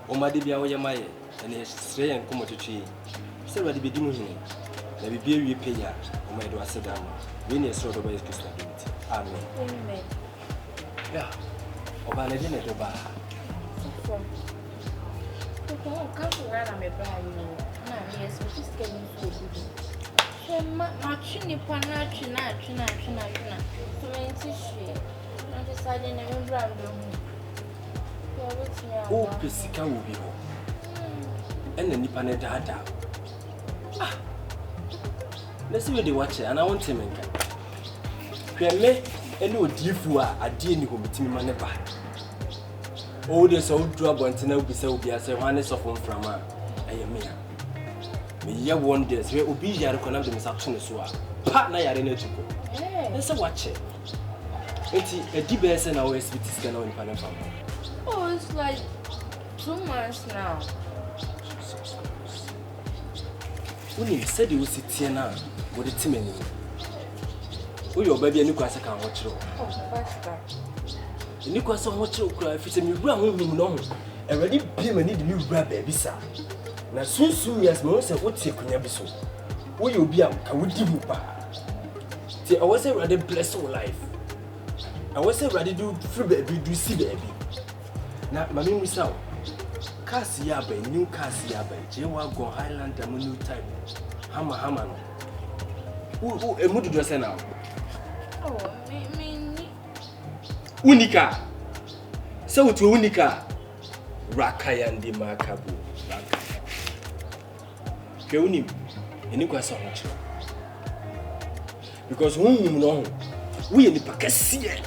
Omade bia woye maye ene sre yen komo twetwe se wade bedi mu hene na bibia wie peya omade do aseda no we ne sro do ba Yesu Christ amen Amen. Yeah. Oba na je ne do ba So from come to run am eba you na yes we just get into the ma chini pa na china so many tissue na decide na me brand do o pesika wo bi ho ena nipa na dada na se we dey watch and I want him nka hweme ene odifu a ade ni ho bitimi ma ne ba o de so do abonte na obisa obi ase hwane sofo mframa eye me ya me ye wonders we obi yare kona de misakto ne so a pa na yare na tuko na se watch enti edi be se na o SBT scan na nipa na fam. Oh, it's like 2 months now. When you said you sit here now, what the team anymore? Oh, your baby and you can watch you. Oh, faster. And you can so much cry if it's a new brown woman. No, already be my need new grab baby, sir. Now, soon, yes, most of what's your conyabiso. Will you be out? I would give you back. See, I was a rather blessed life. I was a rather do free baby, do see baby. Na mami musaw kasi ya bai new kasi ya bai je wa go Highland da new type hama no u emudu do se na Oh, me unika se utu unika rakaya ndi makabu raka ke unim eni kwa so ho chiro because hunhum no wo ye ni pakasiye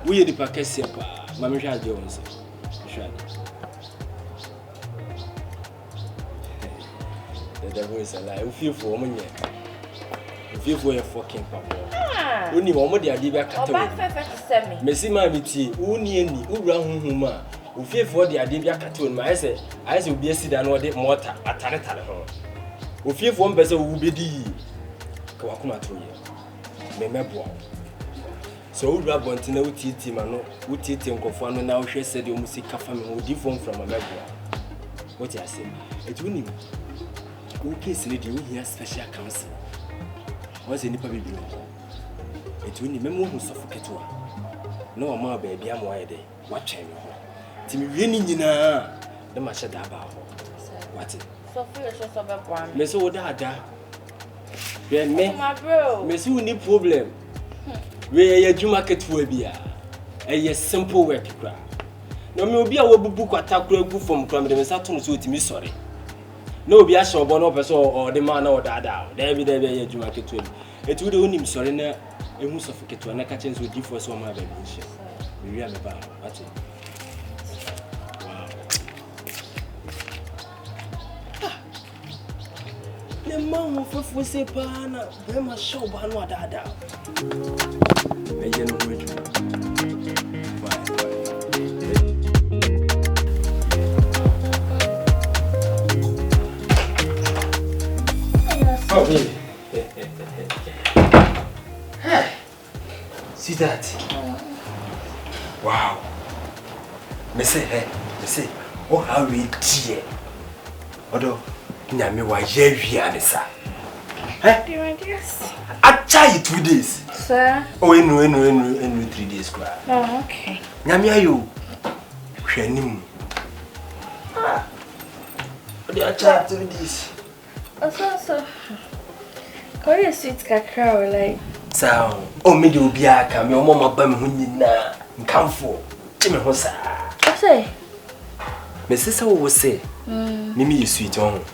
wo ye ni pakasiye pa Mami shall do once. The devil is alive. You feel for woman yet. You feel for your fucking papa. Only one more the idea cat. Messi Mamiti, Uni, Ura Huma, who feel for the idea cartoon. My say, I will be a sedan or the mortar at Tarata. Who feel for one person who be the Kawakuma to you. Memebo. So we grab one to know TT man, who TT and Kofano now she said you must see family who different from America. What I say? It will need who case lady who hear special counsel. What's any baby? It will need memo who suffocate her. No more baby, I'm wide. What chain? Timmy winning in a the match at about what it? So feel so of one. Miss Odada. Then me, my bro. Miss who need problem. We are market for a simple work. No, me will be a book attack from Cramden Saturn to me, sorry. No, be a shop on officer or the man or dada. There be a market to him. It would only him sorry, a moose of a to catch with you for some my baby. We are about that's it. The man of a say, Pana, very much show Bano dada. Oh, baby. Hey, see that? Wow. Me say, oh, how we dear. Although, Nyami wa yewi anisa. Eh? Yes. I try 2 days. Sir? Oh, in 3 days. Oh, okay. Nyami ayo. Hwenim. Ah. What do I try 2 days? So. What is sweet cacao like? So, oh, me do be a come your mama bam hunina. Come for. Jimmy Hosa. I say. My sister will say, Mimi, you sweet on.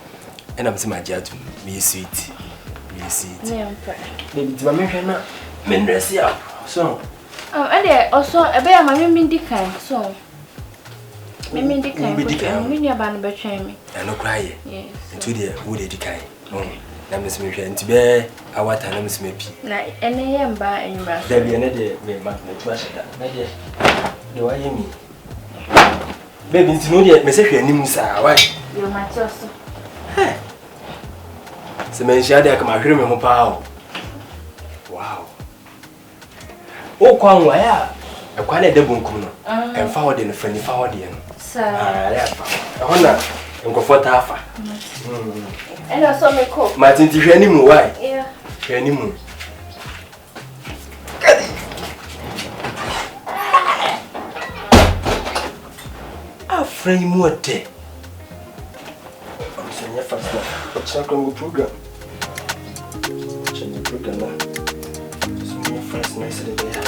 And I'm saying, my judge, me sweet. Yeah, Maybe my man, men dress up. So, and there also a bear, my Mindy kind. So, Mindy kind, and when you're bound to betray me. I no cry. Yes. And today, who did you kind? Now, Miss Miriam, to bear our time, Miss Mippy. And I am by and there be another way back to trash that. Do I hear me? Baby, it's no yet, Miss Nimusa, right? You're my trust. Hey. Se menshia de kama hwere me ho pa o. Wow. O kwan wa ya. E kwa na de bonkum no. Emfa wo de no fani fa wo de no. Sir. Ya fa. E hona nkofo ta afa. And also me cook. Martin ti hwani mu why? Yeah. Hwani mu. Afran mu ate. Senya fast na. Check on the program. Check the program na. Senya fast na ise de ya.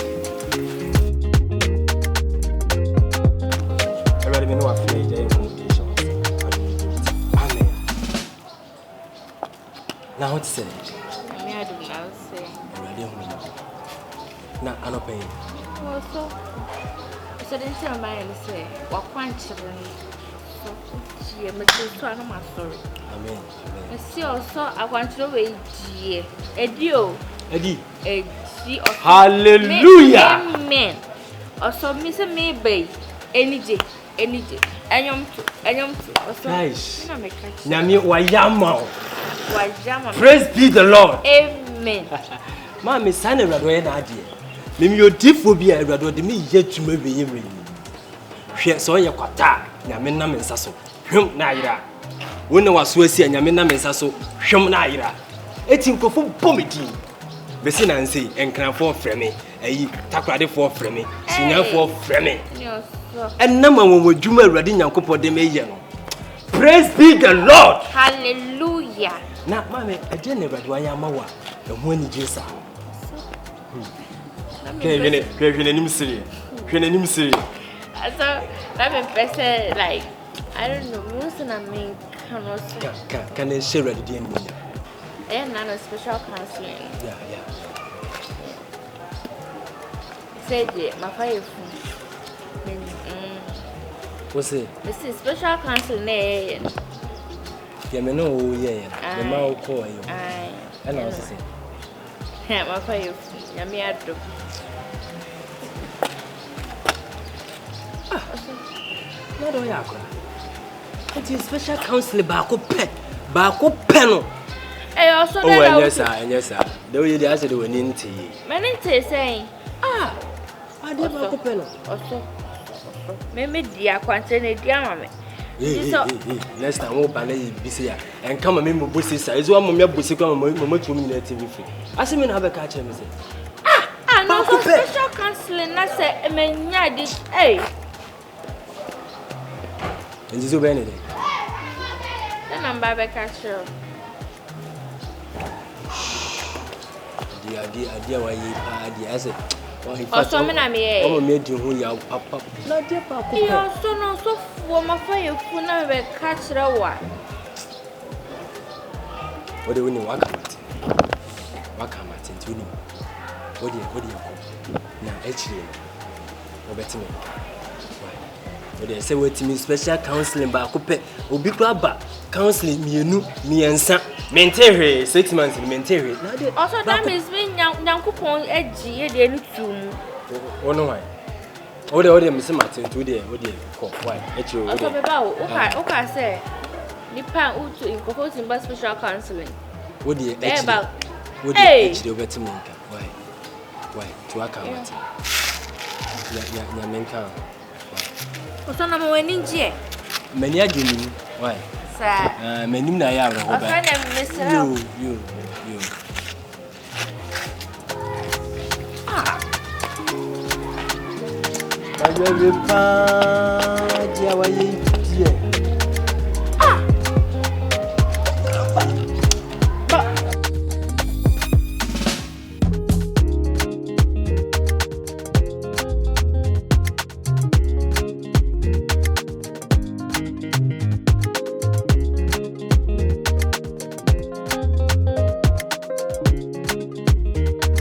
Everybody me know I feel the invitation. Amen. Now what say? Me I do now say. Everybody hu. Na anope. So then tell my say what quantity so me so no ma sorry. Amen. Me see also I want to wait die. Edio. Edi. Edi. Hallelujah. Amen. Also me say me bay any day. Enyom to. Also. Nice. Na me catch. Nyame wayama. Wajama. Praise be the Lord. Amen. Mama sana Ewrado ye na ade. Mimi odifo bi a Ewrado de me yetuma beye mre. Hwe so ye kwata nyame na me nsa so. Hwem na ayira. Wona waso asi nyame na me nsa so. Hwem na ayira. Eti nkofo bomedi. Besi na nse enkranfo freme. Ayi takradefo freme. Sinyafo freme. Enna ma wo dwuma Ewrade Nyankopɔ de me ye no. Praise be the Lord. Hallelujah. Na mama ade na Ewrade wayama wa. Eho ani Jesu. Hwene nim siri. So that me person like I don't know most na me can also can share Ewrade de ani. And not a special counseling. Yeah. Said my fire. What's it? This is special counseling. Yeah, me know yeah. The man call you. And I was saying. Yeah, my fire. Yeah, me I do. Not all ya. It is special counseling baako pɛ no. Eh, also oh, yes sir. The way they asked the one in tea. Many saying. I did baako pɛ no. Also. Me dia kwantene dia mame. Next time we ban e bisi ya. En kama me mbusi sa. Ezo am me busi kwa mama tu mi na TV free. Ase me na be ka che me say. No so special counseling na say emenya this. Hey. Nzizo be ne dey. The number be ka che. Dia wa yi pa dia ase. Also me na me e. O me di hu ya papa. Na dia pa ko. Yo so no so for my fire fu na be ka che wa. What do we need wakamati tuni. What do you go? Na actually obetime. Why? They say what me special counseling ba ko pe obi kura ba counseling miensa mentere 6 months mentere. Also that means me Nyankopon eji e de ni tum. Oh no why? O de me say Martin to there o de ko why? Actually also be ba o ka say nipa u to incorporate in special counseling. O de actually. What do you actually nka? Why? To wakamati. Ya menka. Also na mo weni nje. Many agini. Why? Sir. Menim na ya ro ba. Also na Mr. You. Ba je pa dia wa yi.